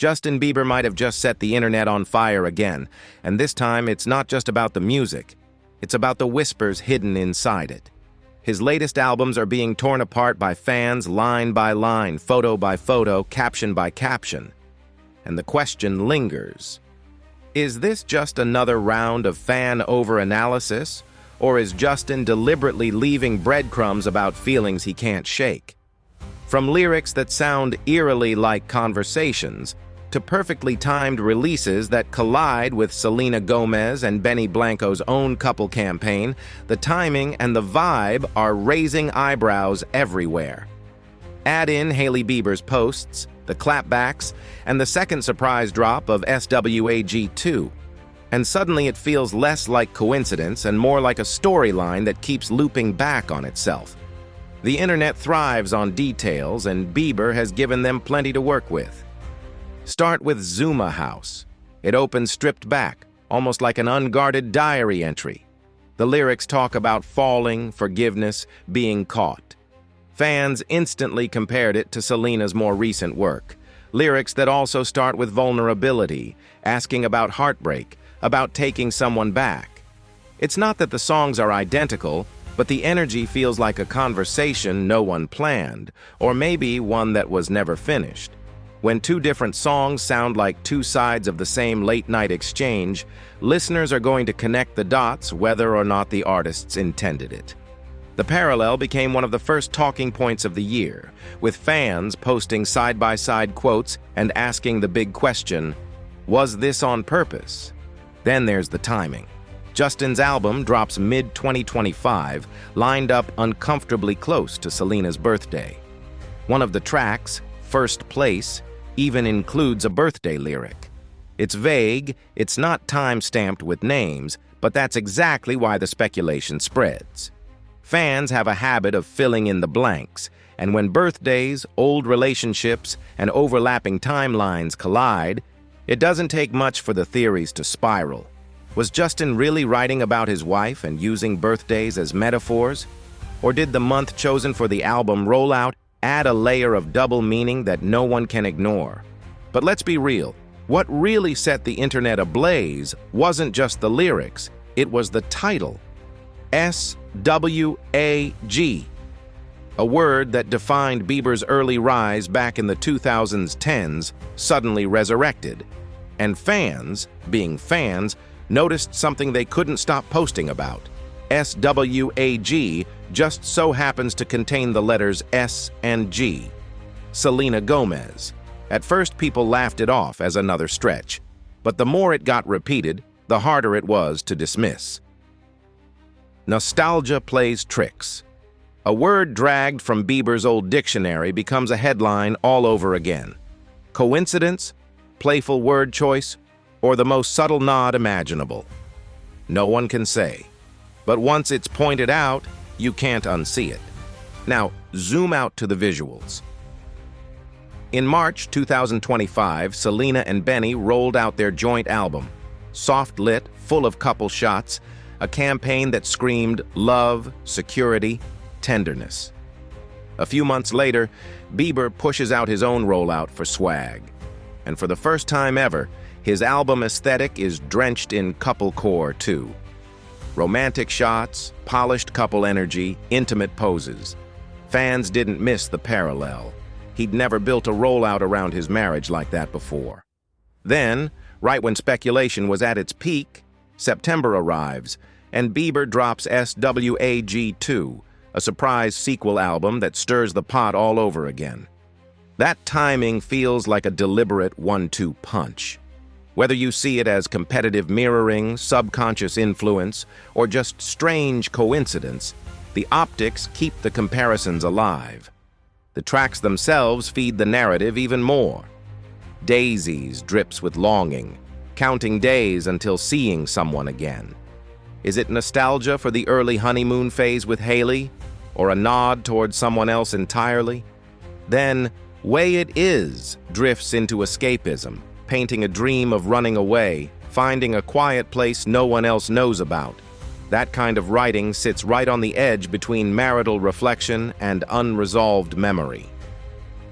Justin Bieber might have just set the internet on fire again, and this time it's not just about the music. It's about the whispers hidden inside it. His latest albums are being torn apart by fans line by line, photo by photo, caption by caption. And the question lingers. Is this just another round of fan over-analysis, or is Justin deliberately leaving breadcrumbs about feelings he can't shake? From lyrics that sound eerily like conversations, to perfectly timed releases that collide with Selena Gomez and Benny Blanco's own couple campaign, the timing and the vibe are raising eyebrows everywhere. Add in Hailey Bieber's posts, the clapbacks, and the second surprise drop of SWAG 2, and suddenly it feels less like coincidence and more like a storyline that keeps looping back on itself. The internet thrives on details, and Bieber has given them plenty to work with. Start with Zuma House. It opens stripped back, almost like an unguarded diary entry. The lyrics talk about falling, forgiveness, being caught. Fans instantly compared it to Selena's more recent work. Lyrics that also start with vulnerability, asking about heartbreak, about taking someone back. It's not that the songs are identical, but the energy feels like a conversation no one planned, or maybe one that was never finished. When two different songs sound like two sides of the same late-night exchange, listeners are going to connect the dots whether or not the artists intended it. The parallel became one of the first talking points of the year, with fans posting side-by-side quotes and asking the big question, was this on purpose? Then there's the timing. Justin's album drops mid-2025, lined up uncomfortably close to Selena's birthday. One of the tracks, First Place, even includes a birthday lyric. It's vague, it's not time-stamped with names, but that's exactly why the speculation spreads. Fans have a habit of filling in the blanks, and when birthdays, old relationships, and overlapping timelines collide, it doesn't take much for the theories to spiral. Was Justin really writing about his wife and using birthdays as metaphors? Or did the month chosen for the album rollout add a layer of double meaning that no one can ignore? But let's be real, what really set the internet ablaze wasn't just the lyrics, it was the title. SWAG, a word that defined Bieber's early rise back in the 2010s, suddenly resurrected. And fans, being fans, noticed something they couldn't stop posting about. SWAG just so happens to contain the letters S and G. Selena Gomez. At first, people laughed it off as another stretch, but the more it got repeated, the harder it was to dismiss. Nostalgia plays tricks. A word dragged from Bieber's old dictionary becomes a headline all over again. Coincidence? Playful word choice? Or the most subtle nod imaginable? No one can say. But once it's pointed out, you can't unsee it. Now, zoom out to the visuals. In March 2025, Selena and Benny rolled out their joint album, soft-lit, full of couple shots, a campaign that screamed love, security, tenderness. A few months later, Bieber pushes out his own rollout for Swag. And for the first time ever, his album aesthetic is drenched in couple core too. Romantic shots, polished couple energy, intimate poses. Fans didn't miss the parallel. He'd never built a rollout around his marriage like that before. Then, right when speculation was at its peak, September arrives, and Bieber drops SWAG 2, a surprise sequel album that stirs the pot all over again. That timing feels like a deliberate 1-2 punch. Whether you see it as competitive mirroring, subconscious influence, or just strange coincidence, the optics keep the comparisons alive. The tracks themselves feed the narrative even more. Daisies drips with longing, counting days until seeing someone again. Is it nostalgia for the early honeymoon phase with Hailey, or a nod towards someone else entirely? Then, Way It Is drifts into escapism, painting a dream of running away, finding a quiet place no one else knows about. That kind of writing sits right on the edge between marital reflection and unresolved memory.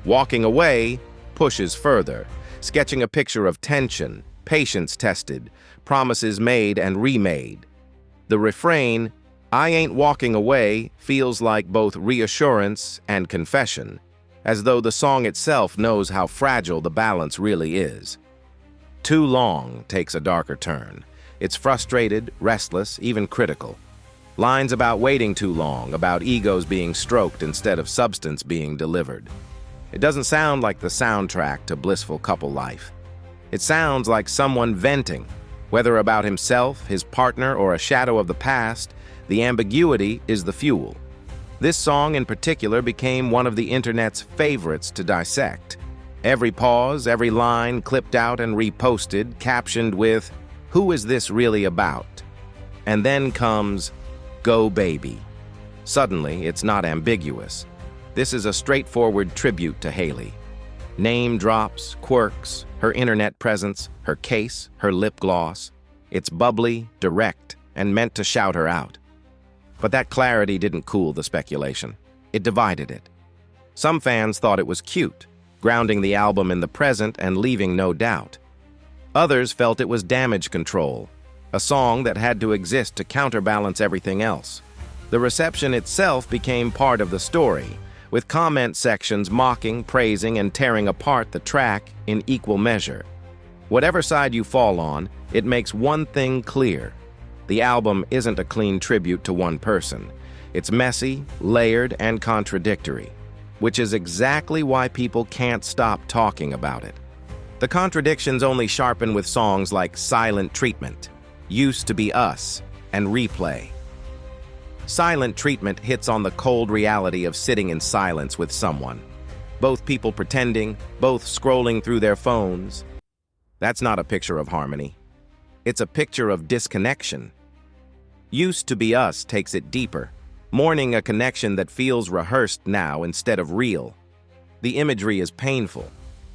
Walking Away pushes further, sketching a picture of tension, patience tested, promises made and remade. The refrain, "I ain't walking away," feels like both reassurance and confession, as though the song itself knows how fragile the balance really is. "Too Long" takes a darker turn. It's frustrated, restless, even critical. Lines about waiting too long, about egos being stroked instead of substance being delivered. It doesn't sound like the soundtrack to blissful couple life. It sounds like someone venting, whether about himself, his partner, or a shadow of the past. The ambiguity is the fuel. This song in particular became one of the internet's favorites to dissect. Every pause, every line clipped out and reposted, captioned with, "Who is this really about?" And then comes "Go Baby." Suddenly, it's not ambiguous. This is a straightforward tribute to Hailey. Name drops, quirks, her internet presence, her case, her lip gloss. It's bubbly, direct, and meant to shout her out. But that clarity didn't cool the speculation. It divided it. Some fans thought it was cute, grounding the album in the present and leaving no doubt. Others felt it was damage control, a song that had to exist to counterbalance everything else. The reception itself became part of the story, with comment sections mocking, praising, and tearing apart the track in equal measure. Whatever side you fall on, it makes one thing clear. The album isn't a clean tribute to one person. It's messy, layered, and contradictory, which is exactly why people can't stop talking about it. The contradictions only sharpen with songs like "Silent Treatment," "Used to Be Us," and "Replay." "Silent Treatment" hits on the cold reality of sitting in silence with someone. Both people pretending, both scrolling through their phones. That's not a picture of harmony. It's a picture of disconnection. "Used to Be Us" takes it deeper, mourning a connection that feels rehearsed now instead of real. The imagery is painful,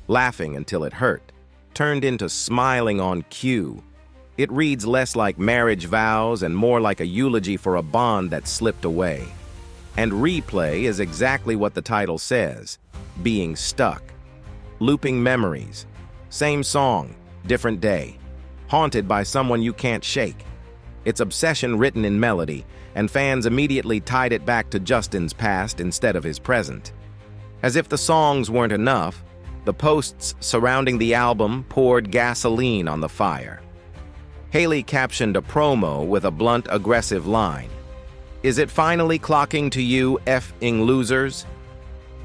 laughing until it hurt, turned into smiling on cue. It reads less like marriage vows and more like a eulogy for a bond that slipped away. And "Replay" is exactly what the title says, being stuck. Looping memories. Same song, different day. Haunted by someone you can't shake. It's obsession written in melody, and fans immediately tied it back to Justin's past instead of his present. As if the songs weren't enough, the posts surrounding the album poured gasoline on the fire. Hailey captioned a promo with a blunt, aggressive line. "Is it finally clocking to you, effing losers?"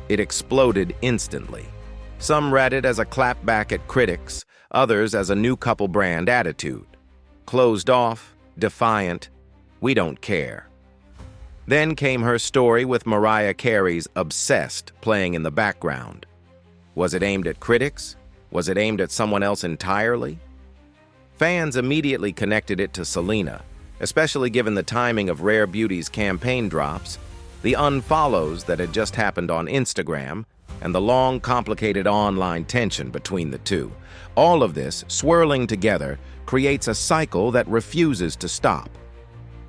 It exploded instantly. Some read it as a clapback at critics, others as a new couple brand attitude. Closed off, defiant, we don't care. Then came her story with Mariah Carey's "Obsessed" playing in the background. Was it aimed at critics? Was it aimed at someone else entirely? Fans immediately connected it to Selena, especially given the timing of Rare Beauty's campaign drops, the unfollows that had just happened on Instagram, and the long, complicated online tension between the two. All of this, swirling together, creates a cycle that refuses to stop.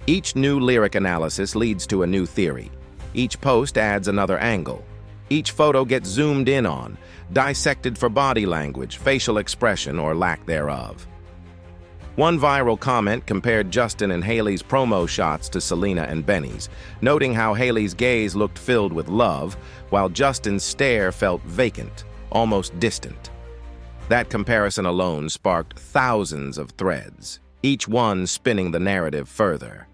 Each new lyric analysis leads to a new theory. Each post adds another angle. Each photo gets zoomed in on, dissected for body language, facial expression, or lack thereof. One viral comment compared Justin and Hailey's promo shots to Selena and Benny's, noting how Hailey's gaze looked filled with love, while Justin's stare felt vacant, almost distant. That comparison alone sparked thousands of threads, each one spinning the narrative further.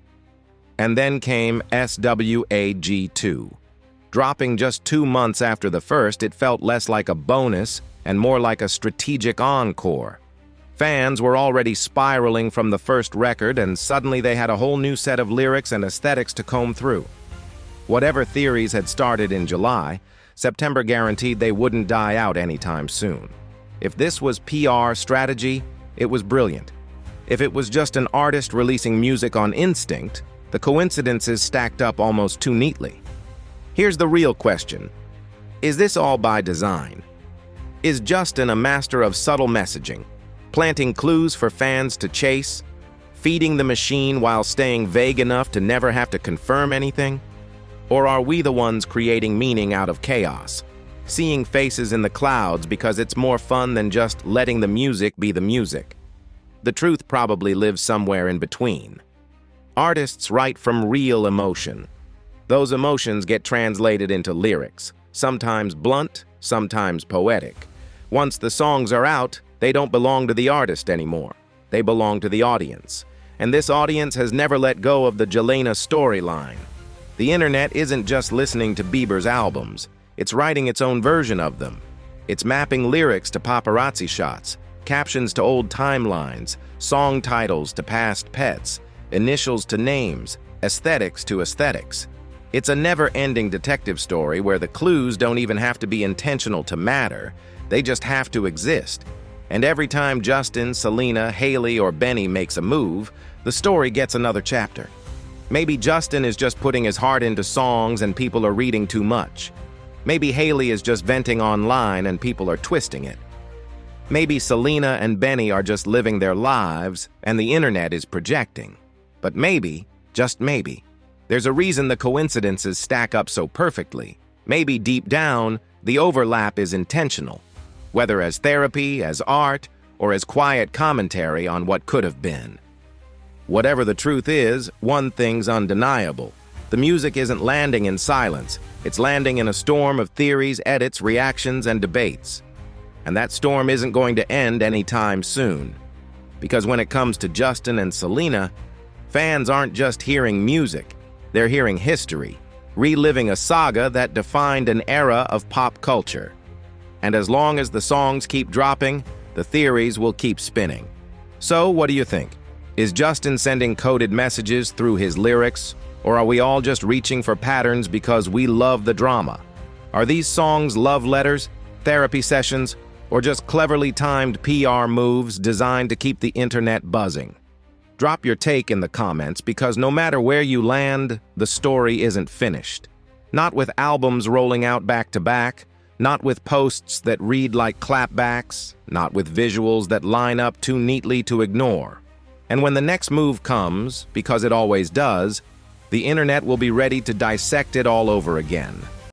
And then came SWAG2. Dropping just 2 months after the first, it felt less like a bonus and more like a strategic encore. Fans were already spiraling from the first record, and suddenly they had a whole new set of lyrics and aesthetics to comb through. Whatever theories had started in July, September guaranteed they wouldn't die out anytime soon. If this was PR strategy, it was brilliant. If it was just an artist releasing music on instinct, the coincidences stacked up almost too neatly. Here's the real question. Is this all by design? Is Justin a master of subtle messaging, planting clues for fans to chase, feeding the machine while staying vague enough to never have to confirm anything? Or are we the ones creating meaning out of chaos? seeing faces in the clouds because it's more fun than just letting the music be the music. The truth probably lives somewhere in between. Artists write from real emotion. Those emotions get translated into lyrics, sometimes blunt, sometimes poetic. Once the songs are out, they don't belong to the artist anymore. They belong to the audience. And this audience has never let go of the Selena storyline. The internet isn't just listening to Bieber's albums. It's writing its own version of them. It's mapping lyrics to paparazzi shots, captions to old timelines, song titles to past pets, initials to names, aesthetics to aesthetics. It's a never-ending detective story where the clues don't even have to be intentional to matter. They just have to exist. And every time Justin, Selena, Haley, or Benny makes a move, the story gets another chapter. Maybe Justin is just putting his heart into songs and people are reading too much. Maybe Haley is just venting online and people are twisting it. Maybe Selena and Benny are just living their lives and the internet is projecting. But maybe, just maybe, there's a reason the coincidences stack up so perfectly. Maybe deep down, the overlap is intentional, whether as therapy, as art, or as quiet commentary on what could have been. Whatever the truth is, one thing's undeniable. The music isn't landing in silence. It's landing in a storm of theories, edits, reactions, and debates. And that storm isn't going to end anytime soon. Because when it comes to Justin and Selena, fans aren't just hearing music. They're hearing history, reliving a saga that defined an era of pop culture. And as long as the songs keep dropping, the theories will keep spinning. So, what do you think? Is Justin sending coded messages through his lyrics, or are we all just reaching for patterns because we love the drama? Are these songs love letters, therapy sessions, or just cleverly timed PR moves designed to keep the internet buzzing? Drop your take in the comments because no matter where you land, the story isn't finished. Not with albums rolling out back to back, not with posts that read like clapbacks, not with visuals that line up too neatly to ignore. And when the next move comes, because it always does, the internet will be ready to dissect it all over again.